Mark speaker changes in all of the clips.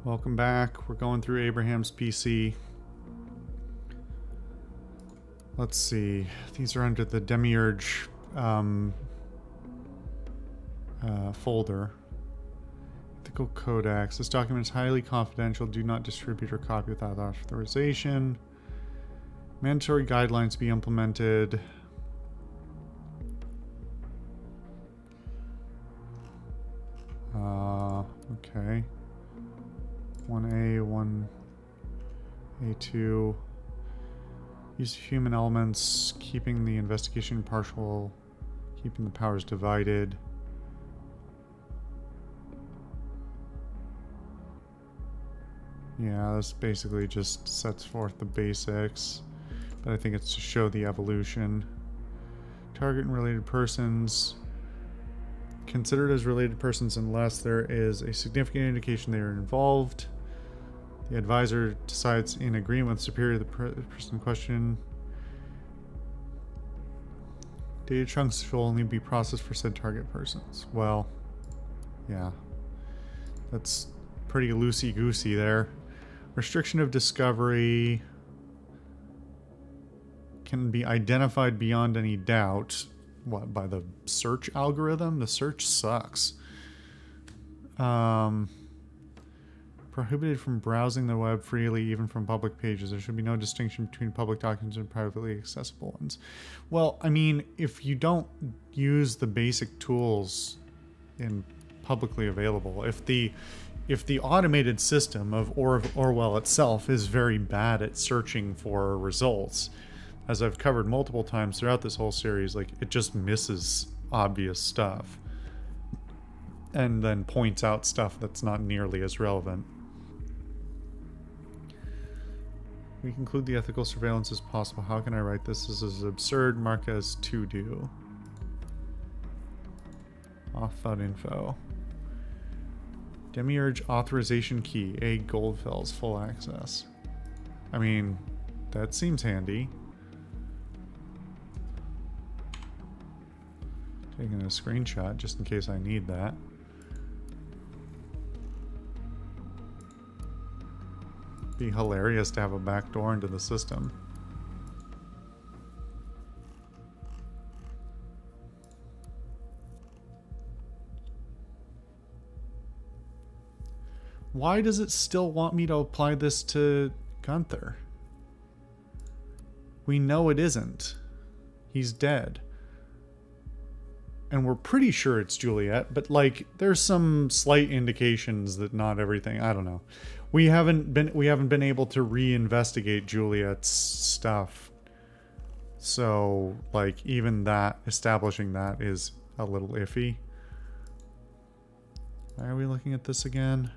Speaker 1: Welcome back. We're going through Abraham's PC. Let's see. These are under the Demiurge folder. Ethical Codex. This document is highly confidential. Do not distribute or copy without authorization. Mandatory guidelines be implemented. Okay. 1A, 1A2. Use human elements, keeping the investigation impartial, keeping the powers divided. Yeah, this basically just sets forth the basics, but I think it's to show the evolution. Target and related persons. Considered as related persons unless there is a significant indication they are involved. The advisor decides in agreement with superior the person in question. Data chunks will only be processed for said target persons. Well, yeah. That's pretty loosey-goosey there. Restriction of discovery can be identified beyond any doubt. What, by the search algorithm? The search sucks. Prohibited from browsing the web freely, even from public pages. There should be no distinction between public documents and privately accessible ones. Well, I mean, if you don't use the basic tools in publicly available, if the automated system of Orwell itself is very bad at searching for results, as I've covered multiple times throughout this whole series, like, it just misses obvious stuff and then points out stuff that's not nearly as relevant. We conclude the ethical surveillance is possible. How can I write this? This is absurd. Mark as to do. Auth.info. Demiurge authorization key. A Goldfell's full access. I mean, that seems handy. Taking a screenshot just in case I need that. Be hilarious to have a backdoor into the system. Why does it still want me to apply this to Gunther? We know it isn't. He's dead. And we're pretty sure it's Juliet, but like there's some slight indications that not everything, I don't know. We haven't been able to reinvestigate Juliet's stuff. So like even that, establishing that is a little iffy. Why are we looking at this again?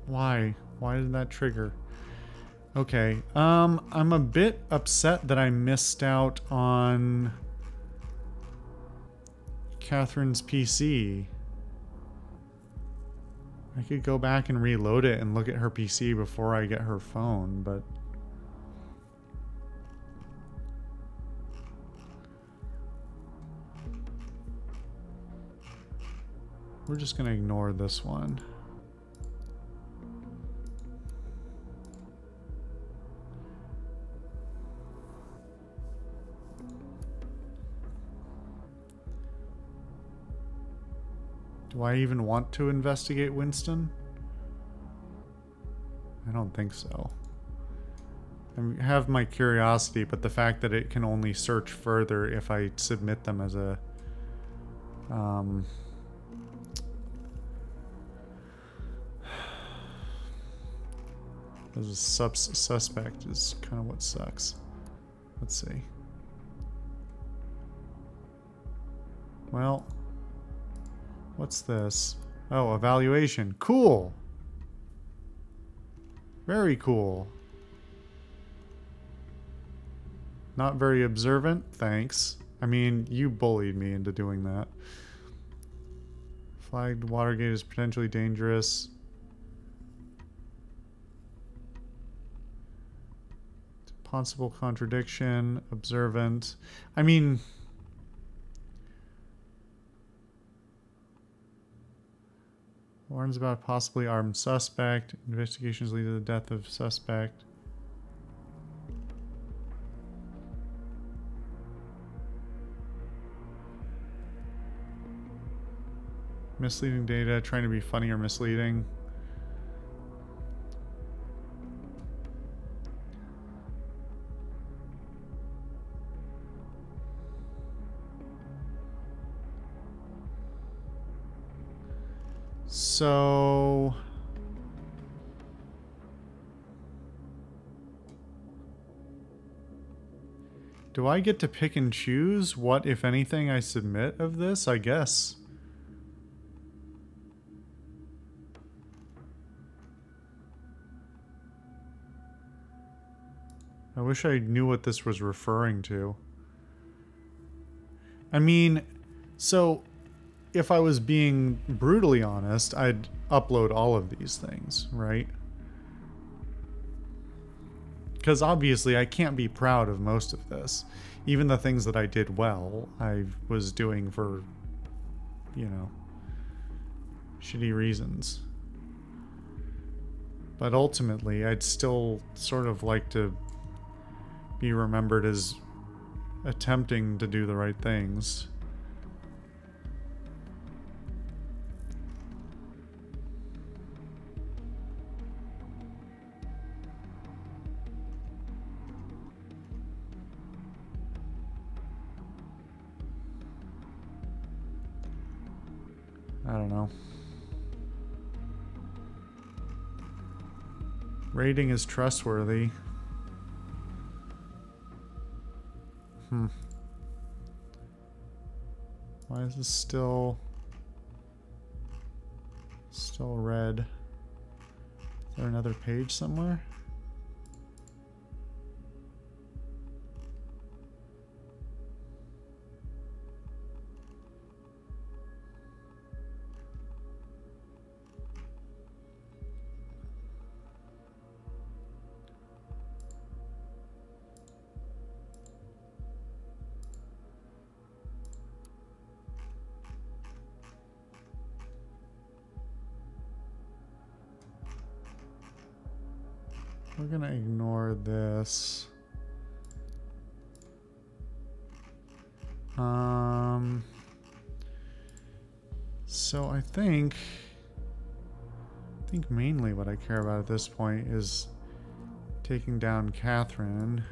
Speaker 1: Why? Why did that trigger? Okay, I'm a bit upset that I missed out on Catherine's PC. I could go back and reload it and look at her PC before I get her phone, but... we're just gonna ignore this one. Do I even want to investigate Winston? I don't think so. I have my curiosity, but the fact that it can only search further if I submit them as a... as a suspect is kind of what sucks. Let's see. Well... what's this? Oh, evaluation. Cool. Very cool. Not very observant? Thanks. I mean, you bullied me into doing that. Flagged Watergate is potentially dangerous. Possible contradiction, observant. I mean, warns about possibly armed suspect. Investigations lead to the death of suspect. Misleading data, trying to be funny or misleading. So do I get to pick and choose what, if anything, I submit of this? I guess. I wish I knew what this was referring to. I mean, so if I was being brutally honest, I'd upload all of these things, right? Because obviously I can't be proud of most of this. Even the things that I did well, I was doing for, you know, shitty reasons. But ultimately, I'd still sort of like to be remembered as attempting to do the right things. I don't know. Rating is trustworthy. Why is this still red? Is there another page somewhere? We're gonna ignore this. So I think mainly what I care about at this point is taking down Catherine.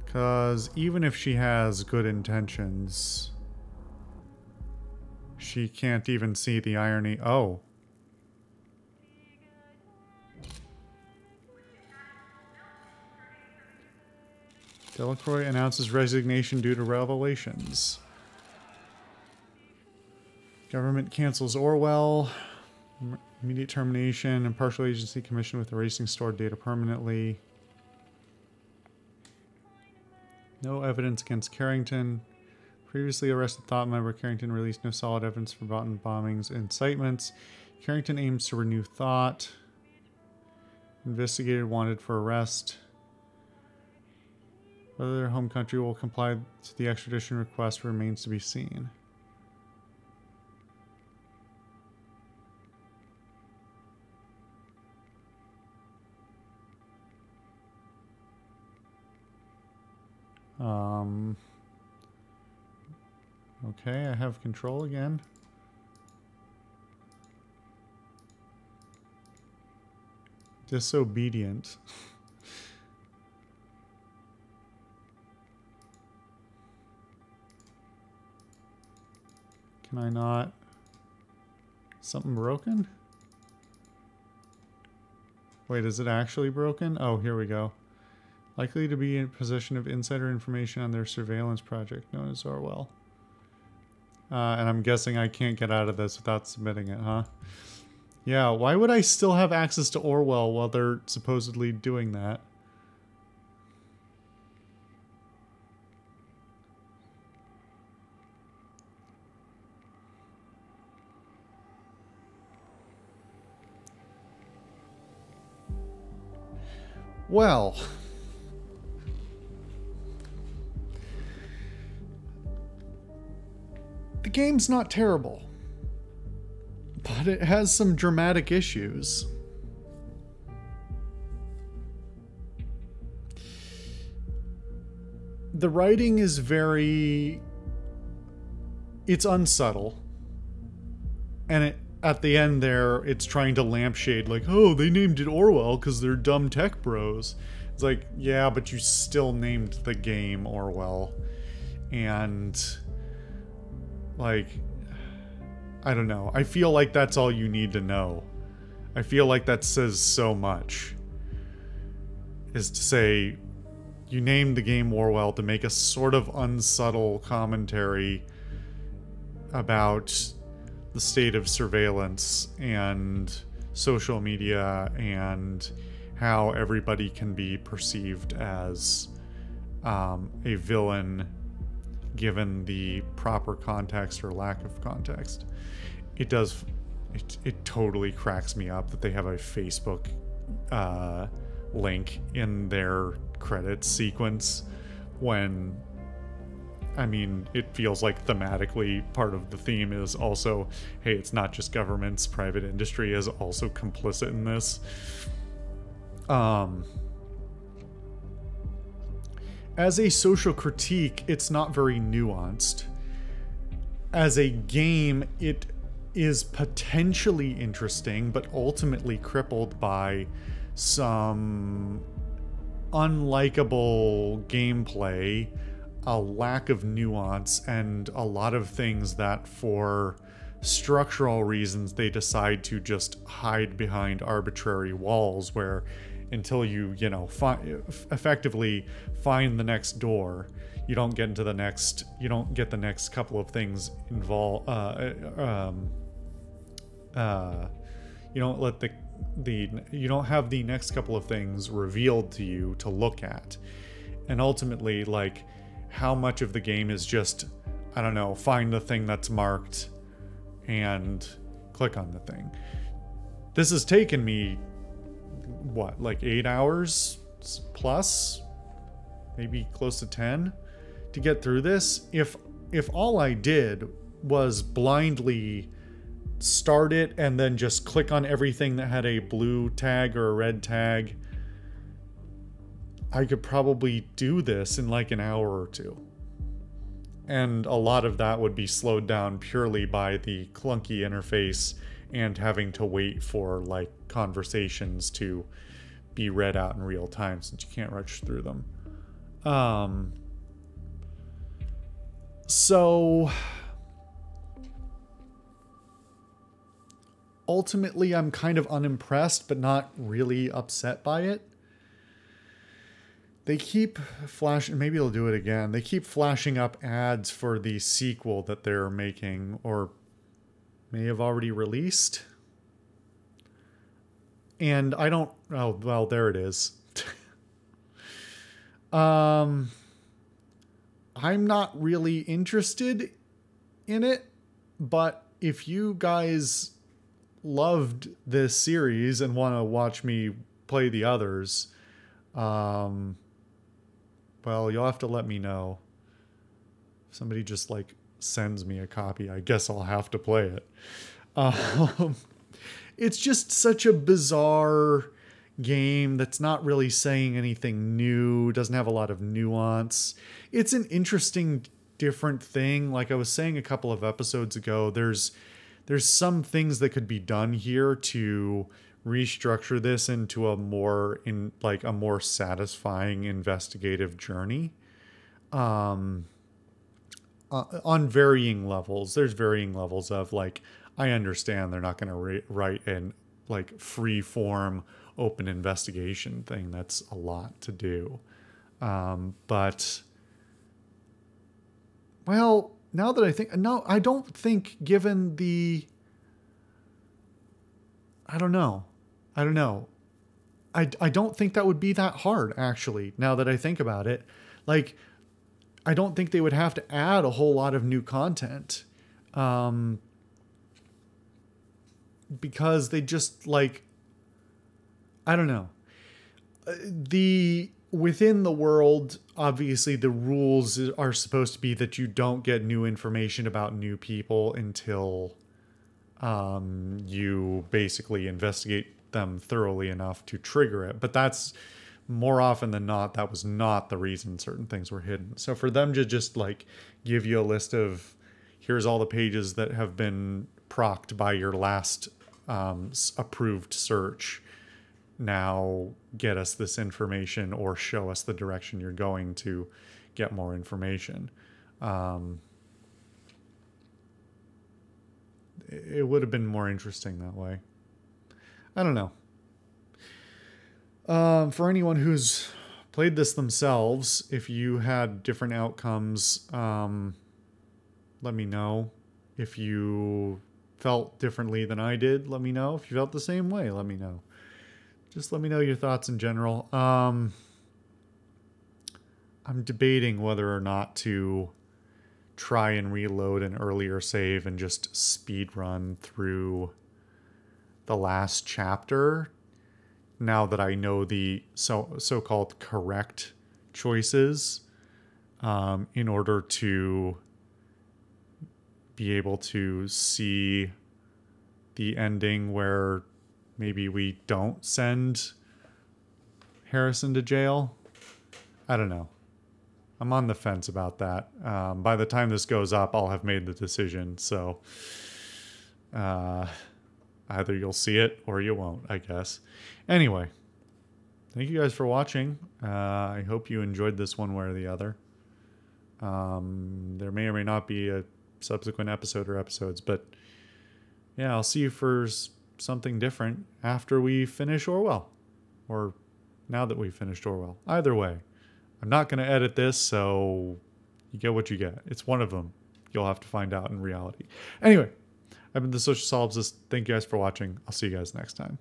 Speaker 1: Because even if she has good intentions, she can't even see the irony. Oh. Delacroix announces resignation due to revelations. Government cancels Orwell. Immediate termination. Impartial agency commissioned with erasing stored data permanently. No evidence against Carrington. Previously arrested thought member Carrington released no solid evidence for bombings and incitements. Carrington aims to renew thought. Investigated wanted for arrest. Whether their home country will comply to the extradition request remains to be seen. Okay, I have control again. Disobedient. Can I not? Something broken? Wait, is it actually broken? Oh, here we go. Likely to be in possession of insider information on their surveillance project known as Orwell. And I'm guessing I can't get out of this without submitting it, huh? Yeah, why would I still have access to Orwell while they're supposedly doing that? Well, the game's not terrible, but it has some dramatic issues. The writing is it's unsubtle. And at the end there, it's trying to lampshade like, oh, they named it Orwell because they're dumb tech bros. It's like, yeah, but you still named the game Orwell. And like, I don't know. I feel like that's all you need to know. I feel like that says so much. Is to say, you named the game Orwell to make a sort of unsubtle commentary about the state of surveillance and social media and how everybody can be perceived as a villain given the proper context or lack of context. It totally cracks me up that they have a Facebook link in their credits sequence when, I mean, it feels like thematically part of the theme is also, hey, it's not just governments, private industry is also complicit in this. As a social critique, it's not very nuanced. As a game, it is potentially interesting, but ultimately crippled by some unlikable gameplay, a lack of nuance, and a lot of things that for structural reasons they decide to just hide behind arbitrary walls where until you effectively find the next door, you don't get the next couple of things involved. You don't let you don't have the next couple of things revealed to you to look at. And ultimately, like, how much of the game is just, I don't know, find the thing that's marked and click on the thing. This has taken me, what, like 8 hours plus? Maybe close to 10 to get through this. If all I did was blindly start it and then just click on everything that had a blue tag or a red tag, I could probably do this in like an hour or two. And a lot of that would be slowed down purely by the clunky interface and having to wait for like conversations to be read out in real time since you can't rush through them. So ultimately, I'm kind of unimpressed, but not really upset by it. They keep flashing, maybe they'll do it again. They keep flashing up ads for the sequel that they're making or may have already released. And I don't, oh, well, there it is. I'm not really interested in it, but if you guys loved this series and want to watch me play the others, well, you'll have to let me know. If somebody just like sends me a copy, I guess I'll have to play it. It's just such a bizarre game that's not really saying anything new, doesn't have a lot of nuance. It's an interesting, different thing. Like I was saying a couple of episodes ago, there's some things that could be done here to restructure this into a more satisfying investigative journey. On varying levels. There's varying levels of like, I understand they're not going to write an like free form open investigation thing. That's a lot to do. But well, now that I think, no, I don't think given the, I don't know. I don't think that would be that hard, actually, now that I think about it. Like, I don't think they would have to add a whole lot of new content. Because they just, like, I don't know. within the world, obviously the rules are supposed to be that you don't get new information about new people until you basically investigate them thoroughly enough to trigger it. But that's more often than not, that was not the reason certain things were hidden. So for them to just like give you a list of, here's all the pages that have been procced by your last approved search, now get us this information or show us the direction you're going to get more information. It would have been more interesting that way. I don't know. For anyone who's played this themselves, if you had different outcomes, let me know. If you felt differently than I did, let me know. If you felt the same way, let me know. Just let me know your thoughts in general. I'm debating whether or not to try and reload an earlier save and just speed run through the last chapter now that I know the so-called correct choices, in order to be able to see the ending where maybe we don't send Harrison to jail. I don't know. I'm on the fence about that. By the time this goes up, I'll have made the decision. So either you'll see it or you won't, I guess. Anyway, thank you guys for watching. I hope you enjoyed this one way or the other. There may or may not be a subsequent episode or episodes, but yeah, I'll see you for something different after we finish Orwell, or now that we've finished Orwell. Either way, I'm not going to edit this, so you get what you get. It's one of them. You'll have to find out in reality. Anyway, I've been the Social Solipsist. Thank you guys for watching. I'll see you guys next time.